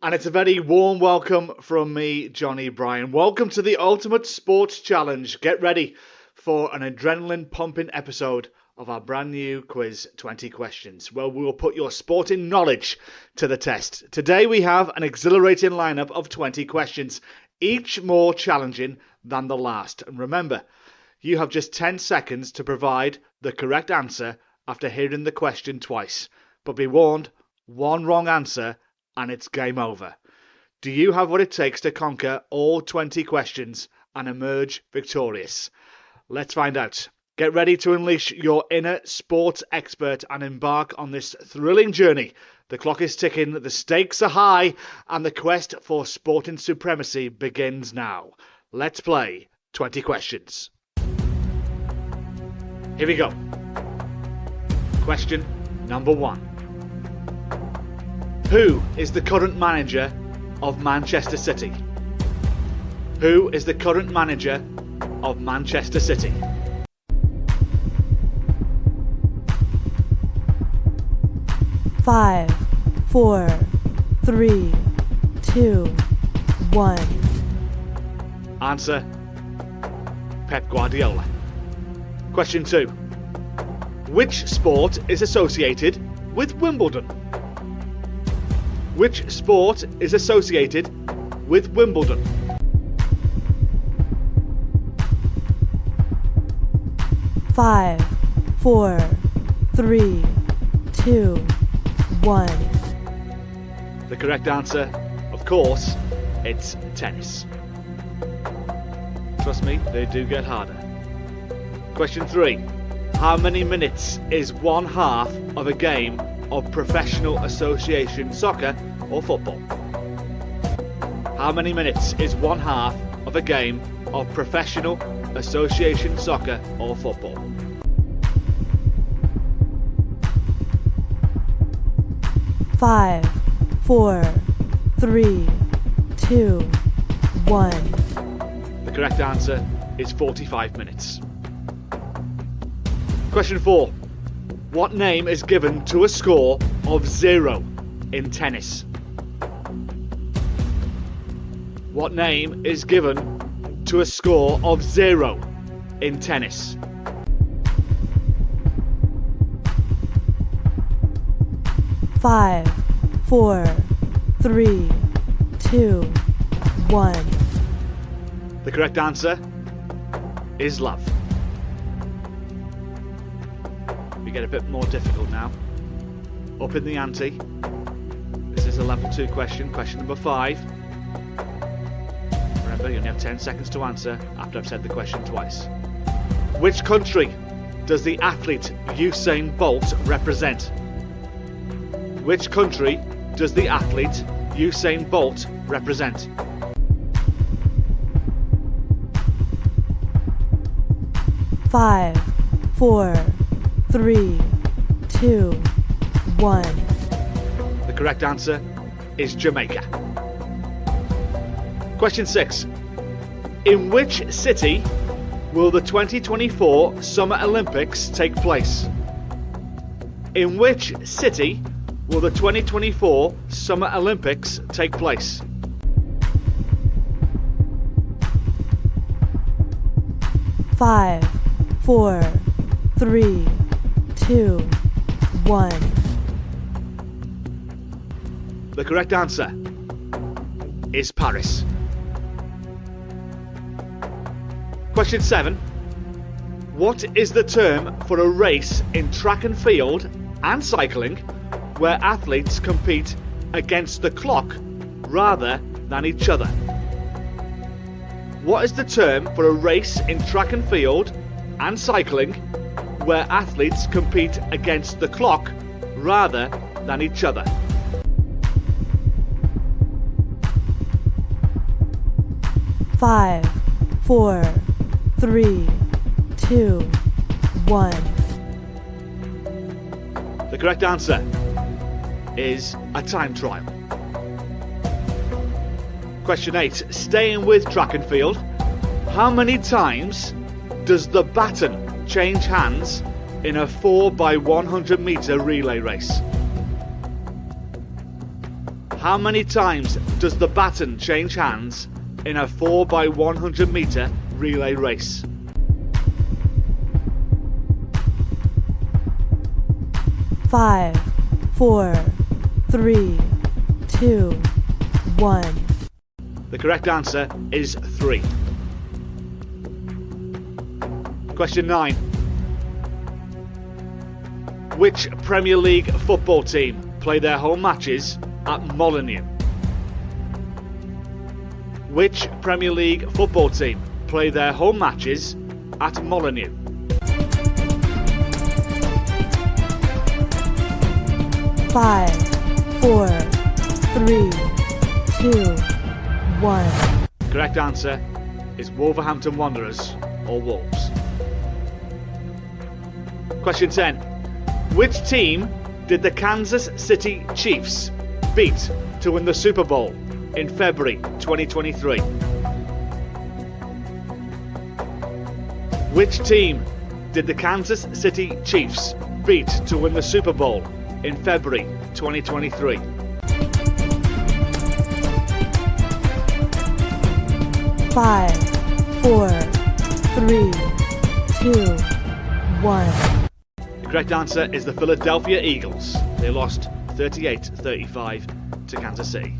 And it's a very warm welcome from me, Johnny Bryan. Welcome to the Ultimate Sports Challenge. Get ready for an adrenaline-pumping episode of our brand new quiz, 20 Questions, where we will put your sporting knowledge to the test. Today we have an exhilarating lineup of 20 questions, each more challenging than the last. And remember, you have just 10 seconds to provide the correct answer after hearing the question twice. But be warned, one wrong answer and it's game over. Do you have what it takes to conquer all 20 questions and emerge victorious? Let's find out. Get ready to unleash your inner sports expert and embark on this thrilling journey. The clock is ticking, the stakes are high, and the quest for sporting supremacy begins now. Let's play 20 questions. Here we go. Question number 1. Who is the current manager of Manchester City? Who is the current manager of Manchester City? Five, 4, 3, 2, 1. Answer: Pep Guardiola. Question 2. Which sport is associated with Wimbledon? Which sport is associated with Wimbledon? Five, 4, 3, 2, 1. The correct answer, of course, it's tennis. Trust me, they do get harder. Question 3. How many minutes is one half of a game of professional association soccer or football? How many minutes is one half of a game of professional association soccer or football? Five, 4, 3, 2, 1. The correct answer is 45 minutes. Question 4. What name is given to a score of 0 in tennis? What name is given to a score of 0 in tennis? Five, 4, 3, 2, 1. The correct answer is love. We get a bit more difficult now. Up in the ante. This is a level 2 question, question number 5. Remember, you only have 10 seconds to answer after I've said the question twice. Which country does the athlete Usain Bolt represent? Which country does the athlete Usain Bolt represent? Five, 4, 3, 2, 1. The correct answer is Jamaica. Question 6. In which city will the 2024 Summer Olympics take place? In which city will the 2024 Summer Olympics take place? Five, 4, 3, 2, 1. The correct answer is Paris. Question 7. What is the term for a race in track and field and cycling where athletes compete against the clock rather than each other? What is the term for a race in track and field and cycling where athletes compete against the clock rather than each other? Five, 4, 3, 2, 1. The correct answer is a time trial. Question 8. Staying with track and field, how many times does the baton change hands in a 4x100 metre relay race? How many times does the baton change hands in a 4x100 metre relay race? Five, four, three, two, one. The correct answer is 3. Question 9. Which Premier League football team play their home matches at Molineux? Which Premier League football team play their home matches at Molineux? Five, four, three, two, one. Correct answer is Wolverhampton Wanderers or Wolves. Question 10. Which team did the Kansas City Chiefs beat to win the Super Bowl in February 2023? Which team did the Kansas City Chiefs beat to win the Super Bowl in February 2023? Five, four, three, two, one. The correct answer is the Philadelphia Eagles. They lost 38-35 to Kansas City.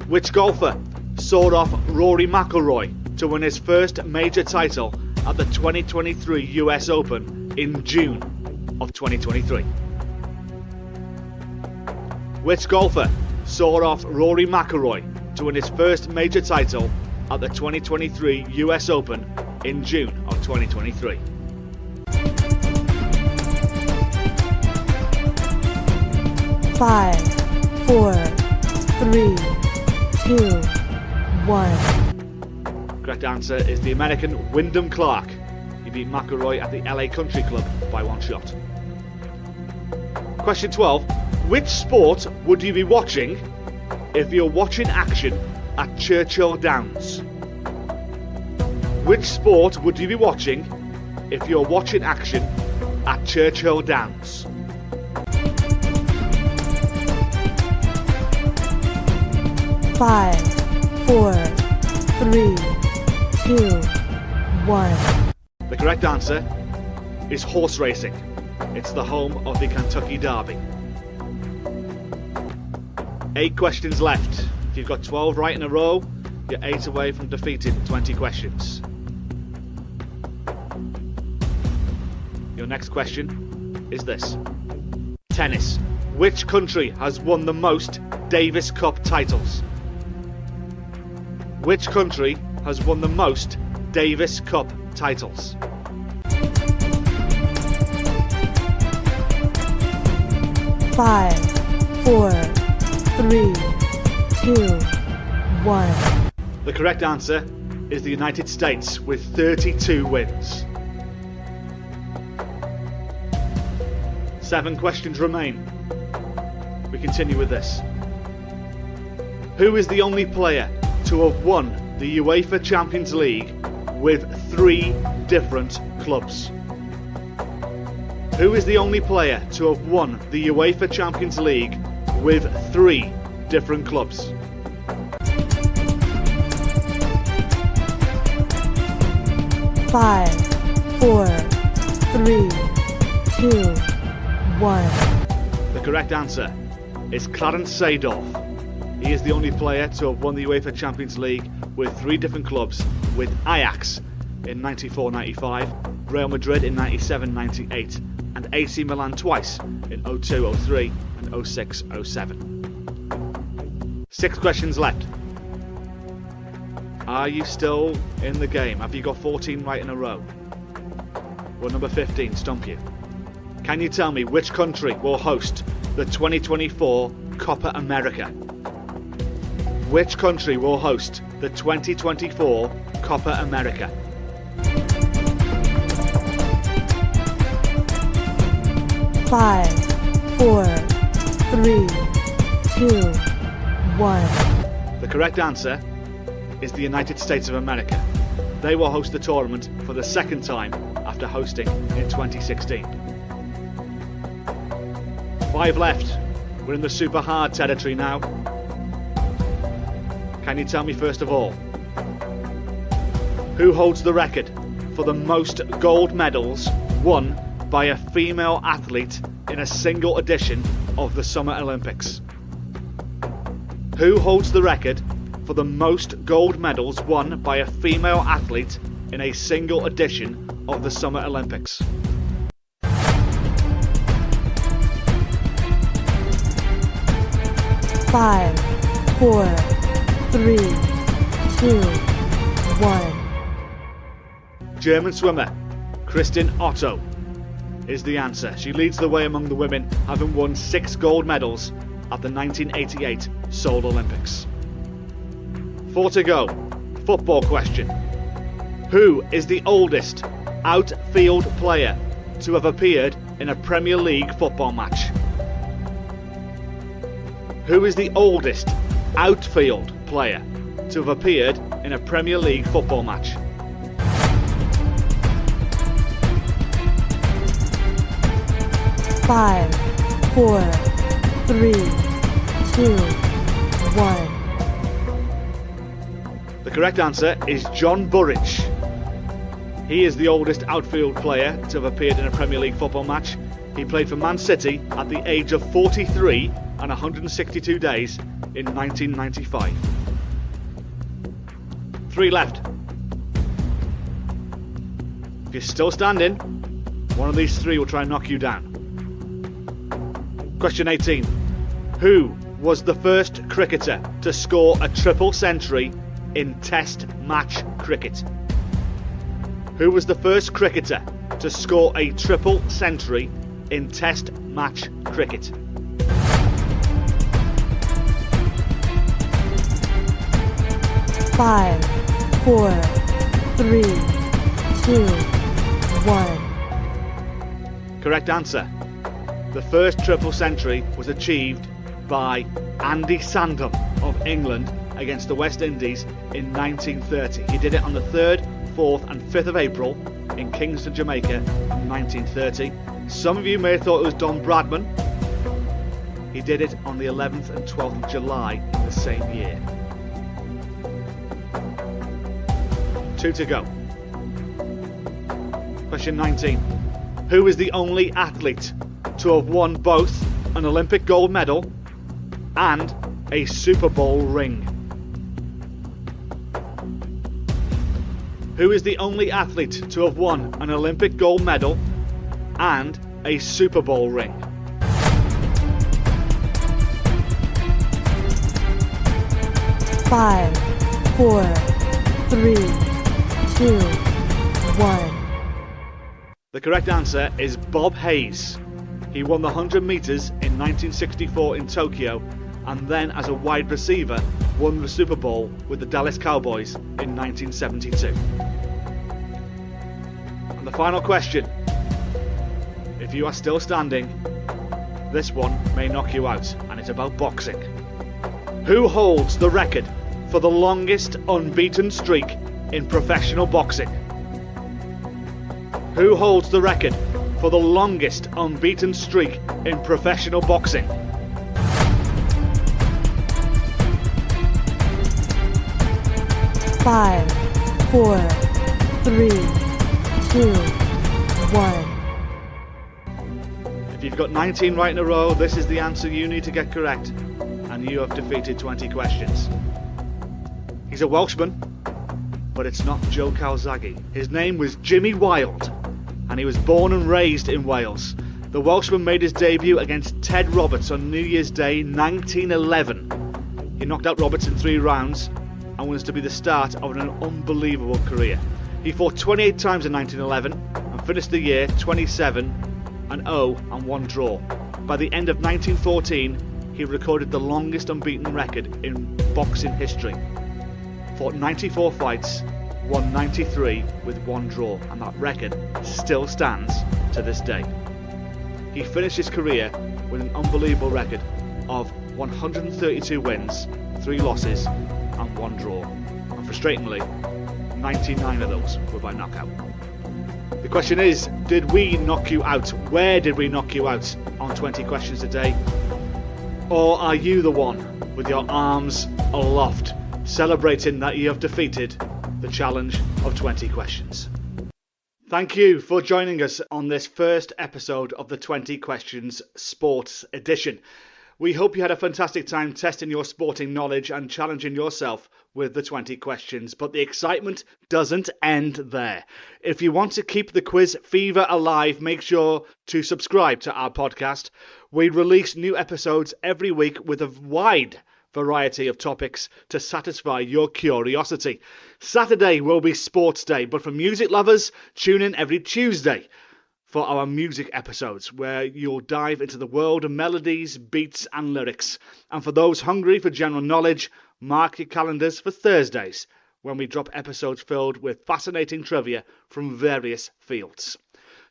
Which golfer saw off Rory McIlroy to win his first major title at the 2023 US Open in June of 2023? Which golfer saw off Rory McIlroy to win his first major title at the 2023 US Open in June of 2023? Five, four, three, two, one. Correct answer is the American Wyndham Clark. He beat McIlroy at the LA Country Club by 1 shot. Question 12. Which sport would you be watching if you're watching action at Churchill Downs? Which sport would you be watching if you're watching action at Churchill Downs? Five, four, three, two, one. The correct answer is horse racing. It's the home of the Kentucky Derby. 8 questions left. If you've got 12 right in a row, you're 8 away from defeating 20 questions. Your next question is this. Tennis. Which country has won the most Davis Cup titles? Which country has won the most Davis Cup titles? Five, four, three, two, one. The correct answer is the United States with 32 wins. 7 questions remain. We continue with this. Who is the only player to have won the UEFA Champions League with 3 different clubs? Who is the only player to have won the UEFA Champions League with 3 different clubs? Five, four, three, two, one. The correct answer is Clarence Seedorf. He is the only player to have won the UEFA Champions League with 3 different clubs, with Ajax in 94-95, Real Madrid in 97-98, and AC Milan twice in 02-03 and 06-07. 6 questions left. Are you still in the game? Have you got 14 right in a row? Will number 15 stump you? Can you tell me which country will host the 2024 Copa America? Which country will host the 2024 Copa America? Five, four, three, two, one. The correct answer is the United States of America. They will host the tournament for the 2nd time after hosting in 2016. 5 left. We're in the super hard territory now. Can you tell me first of all, who holds the record for the most gold medals won by a female athlete in a single edition of the Summer Olympics? Who holds the record for the most gold medals won by a female athlete in a single edition of the Summer Olympics? Five, 4, 3, 2, 1. German swimmer Kristin Otto is the answer. She leads the way among the women, having won 6 gold medals at the 1988 Seoul Olympics. 4 to go. Football question. Who is the oldest outfield player to have appeared in a Premier League football match? Who is the oldest outfield player to have appeared in a Premier League football match? Five, 4, 3, 2, 1. The correct answer is John Burridge. He is the oldest outfield player to have appeared in a Premier League football match. He played for Man City at the age of 43 and 162 days in 1995. 3 left. If you're still standing, one of these 3 will try and knock you down. Question 18. Who was the first cricketer to score a triple century in Test match cricket? Who was the first cricketer to score a triple century in Test match cricket? Five, 4, 3, 2, 1. Correct answer. The first triple century was achieved by Andy Sandham of England against the West Indies in 1930. He did it on the 3rd, 4th and 5th of April in Kingston, Jamaica in 1930. Some of you may have thought it was Don Bradman. He did it on the 11th and 12th of July in the same year. 2 to go. Question 19. Who is the only athlete to have won both an Olympic gold medal and a Super Bowl ring? Who is the only athlete to have won an Olympic gold medal and a Super Bowl ring? Five, 4, 3, 2, 1. The correct answer is Bob Hayes. He won the 100 metres in 1964 in Tokyo, and then as a wide receiver won the Super Bowl with the Dallas Cowboys in 1972. And the final question. If you are still standing, this one may knock you out, and it's about boxing. Who holds the record for the longest unbeaten streak in professional boxing? Who holds the record for the longest unbeaten streak in professional boxing? Five, 4, 3, 2, 1. If you've got 19 right in a row, this is the answer you need to get correct, and you have defeated 20 questions. He's a Welshman, but it's not Joe Calzaghe. His name was Jimmy Wilde, and he was born and raised in Wales. The Welshman made his debut against Ted Roberts on New Year's Day 1911. He knocked out Roberts in 3 rounds and was to be the start of an unbelievable career. He fought 28 times in 1911 and finished the year 27-0 and 1 draw. By the end of 1914, he recorded the longest unbeaten record in boxing history. Fought 94 fights, won 93 with 1 draw, and that record still stands to this day. He finished his career with an unbelievable record of 132 wins, 3 losses and 1 draw, and frustratingly 99 of those were by knockout. The question is, did we knock you out? Where did we knock you out on 20 questions a day? Or are you the one with your arms aloft, celebrating that you have defeated the challenge of 20 questions? Thank you for joining us on this first episode of the 20 Questions Sports Edition. We hope you had a fantastic time testing your sporting knowledge and challenging yourself with the 20 questions, but the excitement doesn't end there. If you want to keep the quiz fever alive, make sure to subscribe to our podcast. We release new episodes every week with a wide variety of topics to satisfy your curiosity. Saturday will be sports day, but for music lovers, tune in every Tuesday for our music episodes, where you'll dive into the world of melodies, beats and lyrics. And for those hungry for general knowledge, mark your calendars for Thursdays, when we drop episodes filled with fascinating trivia from various fields.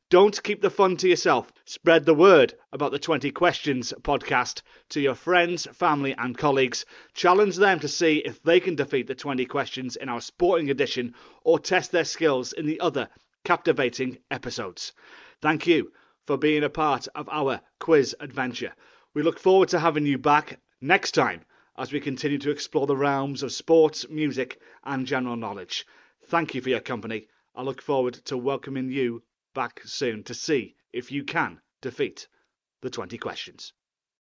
Don't keep the fun to yourself. Spread the word about the 20 Questions podcast to your friends, family and colleagues. Challenge them to see if they can defeat the 20 questions in our sporting edition or test their skills in the other captivating episodes. Thank you for being a part of our quiz adventure. We look forward to having you back next time as we continue to explore the realms of sports, music and general knowledge. Thank you for your company. I look forward to welcoming you back soon to see if you can defeat the 20 questions.